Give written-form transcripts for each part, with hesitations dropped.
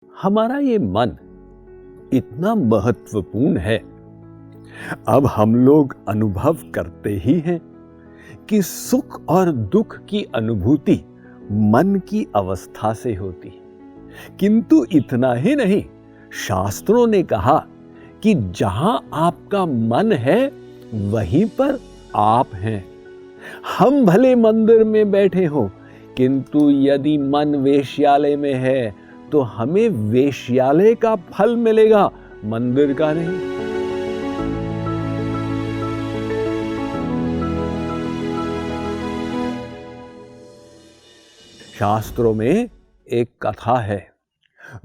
हमारा ये मन इतना महत्वपूर्ण है। अब हम लोग अनुभव करते ही हैं कि सुख और दुख की अनुभूति मन की अवस्था से होती है। किंतु इतना ही नहीं, शास्त्रों ने कहा कि जहां आपका मन है वहीं पर आप हैं। हम भले मंदिर में बैठे हों, किंतु यदि मन वेश्यालय में है तो हमें वेश्यालय का फल मिलेगा, मंदिर का नहीं। शास्त्रों में एक कथा है।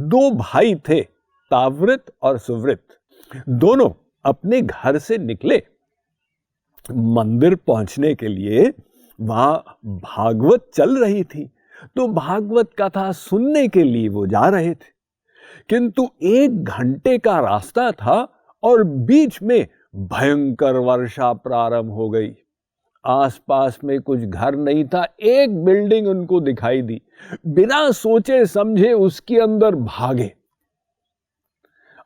दो भाई थे, तावृत और सुवृत। दोनों अपने घर से निकले। मंदिर पहुंचने के लिए वहां भागवत चल रही थी, तो भागवत कथा सुनने के लिए वो जा रहे थे। किंतु 1 घंटे का रास्ता था और बीच में भयंकर वर्षा प्रारंभ हो गई। आसपास में कुछ घर नहीं था, एक बिल्डिंग उनको दिखाई दी। बिना सोचे समझे उसके अंदर भागे।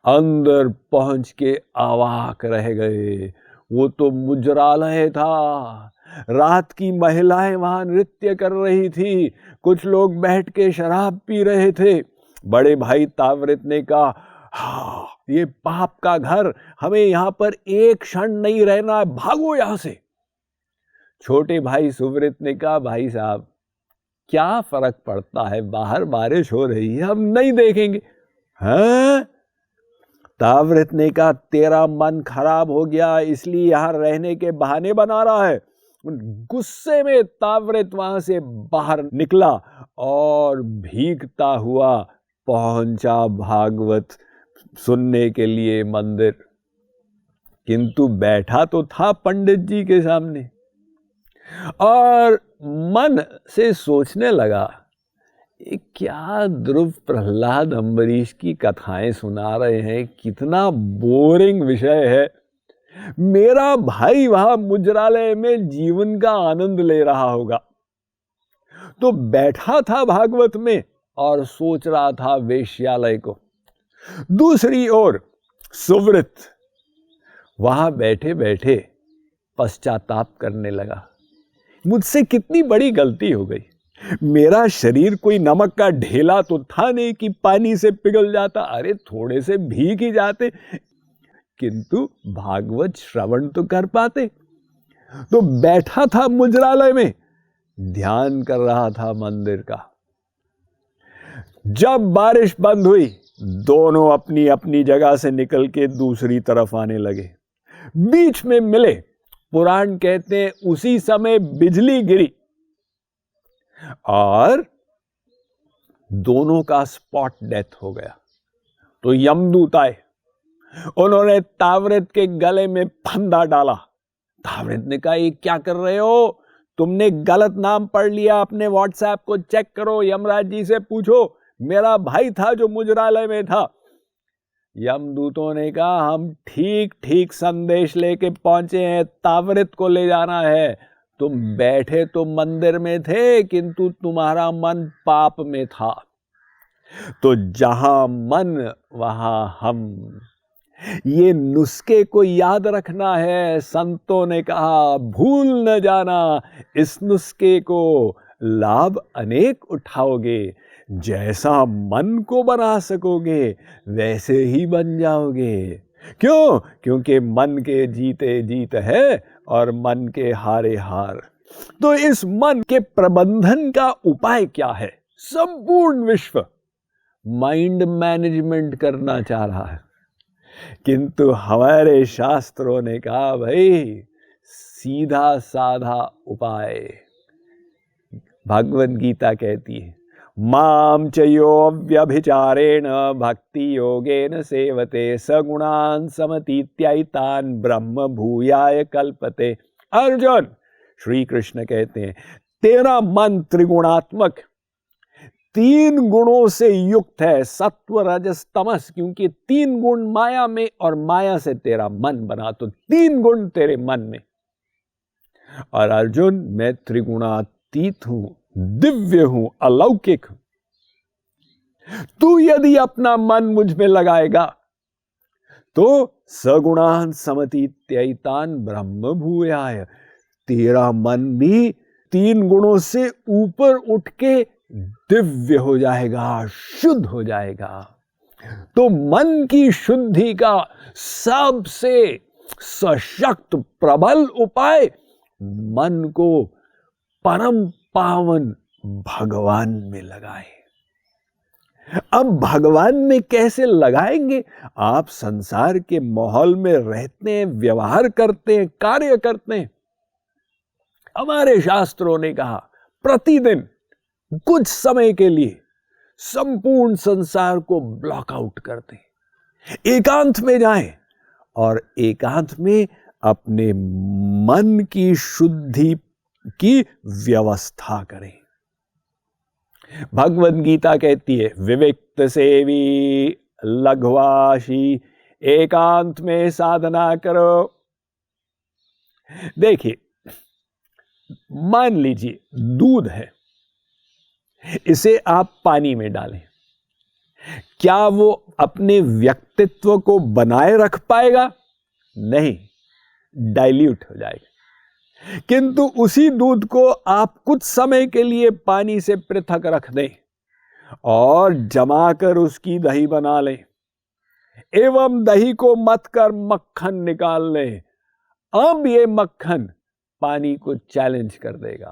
अंदर पहुंच के अवाक रह गए। वो तो मुजरालय था। रात की महिलाएं वहां नृत्य कर रही थी, कुछ लोग बैठ के शराब पी रहे थे। बड़े भाई तावृत ने कहा, हाँ, ये पाप का घर, हमें यहां पर एक क्षण नहीं रहना, भागो यहां से। छोटे भाई सुवृत ने कहा, भाई साहब, क्या फर्क पड़ता है, बाहर बारिश हो रही है, हम नहीं देखेंगे। हाँ? तावृत ने कहा, तेरा मन खराब हो गया इसलिए यहां रहने के बहाने बना रहा है। गुस्से में तावृत वहां से बाहर निकला और भीगता हुआ पहुंचा भागवत सुनने के लिए मंदिर। किंतु बैठा तो था पंडित जी के सामने और मन से सोचने लगा, क्या ध्रुव प्रहलाद अम्बरीश की कथाएं सुना रहे हैं, कितना बोरिंग विषय है। मेरा भाई वहां मुजरालय में जीवन का आनंद ले रहा होगा। तो बैठा था भागवत में और सोच रहा था वेश्यालय को। दूसरी ओर सुवृत वहां बैठे बैठे पश्चाताप करने लगा, मुझसे कितनी बड़ी गलती हो गई। मेरा शरीर कोई नमक का ढेला तो था नहीं कि पानी से पिघल जाता, अरे थोड़े से भीग ही जाते, किंतु भागवत श्रवण तो कर पाते। तो बैठा था मुजरालय में, ध्यान कर रहा था मंदिर का। जब बारिश बंद हुई, दोनों अपनी अपनी जगह से निकल के दूसरी तरफ आने लगे। बीच में मिले। पुराण कहते हैं उसी समय बिजली गिरी और दोनों का स्पॉट डेथ हो गया। तो यमदूत आए, उन्होंने तावृत के गले में फंदा डाला। तावृत ने कहा, ये क्या कर रहे हो, तुमने गलत नाम पढ़ लिया, अपने व्हाट्सएप को चेक करो, यमराज जी से पूछो, मेरा भाई था जो मुजरालय में था। यमदूतों ने कहा, हम ठीक ठीक संदेश लेके पहुंचे हैं, तावृत को ले जाना है। तुम बैठे तो मंदिर में थे, किंतु तुम्हारा मन पाप में था। तो जहां मन वहां हम। ये नुस्खे को याद रखना है। संतों ने कहा, भूल न जाना इस नुस्खे को, लाभ अनेक उठाओगे। जैसा मन को बना सकोगे वैसे ही बन जाओगे। क्यों? क्योंकि मन के जीते जीत है और मन के हारे हार। तो इस मन के प्रबंधन का उपाय क्या है? संपूर्ण विश्व माइंड मैनेजमेंट करना चाह रहा है, किंतु हमारे शास्त्रों ने कहा, भाई सीधा साधा उपाय। भगवद गीता कहती है, माम च यो व्यभिचारेण भक्ति योगेन सेवते सगुणान समतीत्यैतान ब्रह्म भूयाय कल्पते। अर्जुन, श्री कृष्ण कहते हैं, तेरा मन त्रिगुणात्मक, 3 गुणों से युक्त है, सत्व रजस तमस, क्योंकि 3 गुण माया में और माया से तेरा मन बना, तो 3 गुण तेरे मन में। और अर्जुन, मैं त्रिगुणातीत हूं, दिव्य हूं, अलौकिक हूं। तू यदि अपना मन मुझ में लगाएगा तो सगुणान समतीत्यैतान ब्रह्म भूयाय, तेरा मन भी 3 गुणों से ऊपर उठ के दिव्य हो जाएगा, शुद्ध हो जाएगा। तो मन की शुद्धि का सबसे सशक्त प्रबल उपाय मन को परम पावन भगवान में लगाए। अब भगवान में कैसे लगाएंगे? आप संसार के माहौल में रहते हैं, व्यवहार करते हैं, कार्य करते हैं। हमारे शास्त्रों ने कहा प्रतिदिन कुछ समय के लिए संपूर्ण संसार को ब्लॉकआउट कर दें, एकांत में जाएं और एकांत में अपने मन की शुद्धि की व्यवस्था करें। भगवद गीता कहती है विविक्त सेवी लघ्वाशी एकांत में साधना करो। देखिए, मान लीजिए दूध है, इसे आप पानी में डालें, क्या वो अपने व्यक्तित्व को बनाए रख पाएगा? नहीं, डाइल्यूट हो जाएगा। किंतु उसी दूध को आप कुछ समय के लिए पानी से पृथक रख दें और जमाकर उसकी दही बना लें, एवं दही को मथ कर मक्खन निकाल लें। अब ये मक्खन पानी को चैलेंज कर देगा।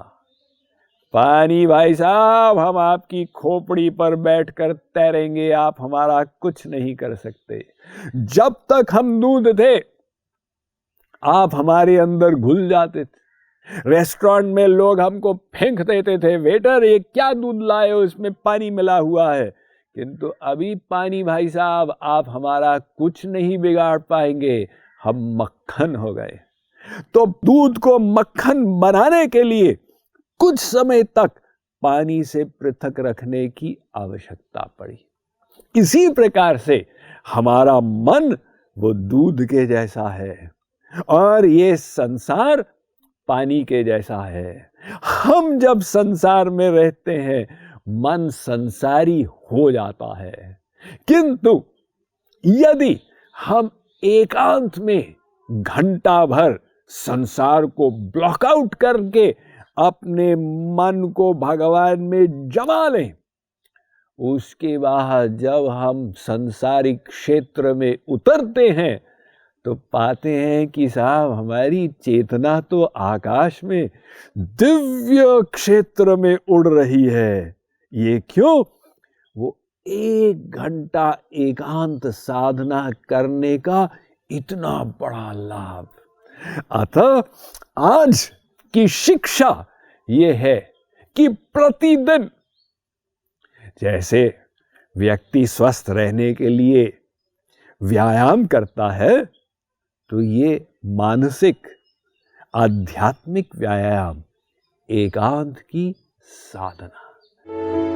पानी भाई साहब, हम आपकी खोपड़ी पर बैठकर तैरेंगे, आप हमारा कुछ नहीं कर सकते। जब तक हम दूध थे आप हमारे अंदर घुल जाते थे। रेस्टोरेंट में लोग हमको फेंक देते थे, वेटर ये क्या दूध लाए हो, इसमें पानी मिला हुआ है। किंतु अभी पानी भाई साहब, आप हमारा कुछ नहीं बिगाड़ पाएंगे, हम मक्खन हो गए। तो दूध को मक्खन बनाने के लिए कुछ समय तक पानी से पृथक रखने की आवश्यकता पड़ी। इसी प्रकार से हमारा मन वो दूध के जैसा है और ये संसार पानी के जैसा है। हम जब संसार में रहते हैं मन संसारी हो जाता है, किंतु यदि हम एकांत में घंटा भर संसार को ब्लॉकआउट करके अपने मन को भगवान में जमा लें, उसके बाद जब हम संसारिक क्षेत्र में उतरते हैं तो पाते हैं कि साहब हमारी चेतना तो आकाश में दिव्य क्षेत्र में उड़ रही है। ये क्यों? वो 1 घंटा एकांत साधना करने का इतना बड़ा लाभ। अतः आज की शिक्षा ये है कि प्रतिदिन जैसे व्यक्ति स्वस्थ रहने के लिए व्यायाम करता है, तो ये मानसिक आध्यात्मिक व्यायाम एकांत की साधना।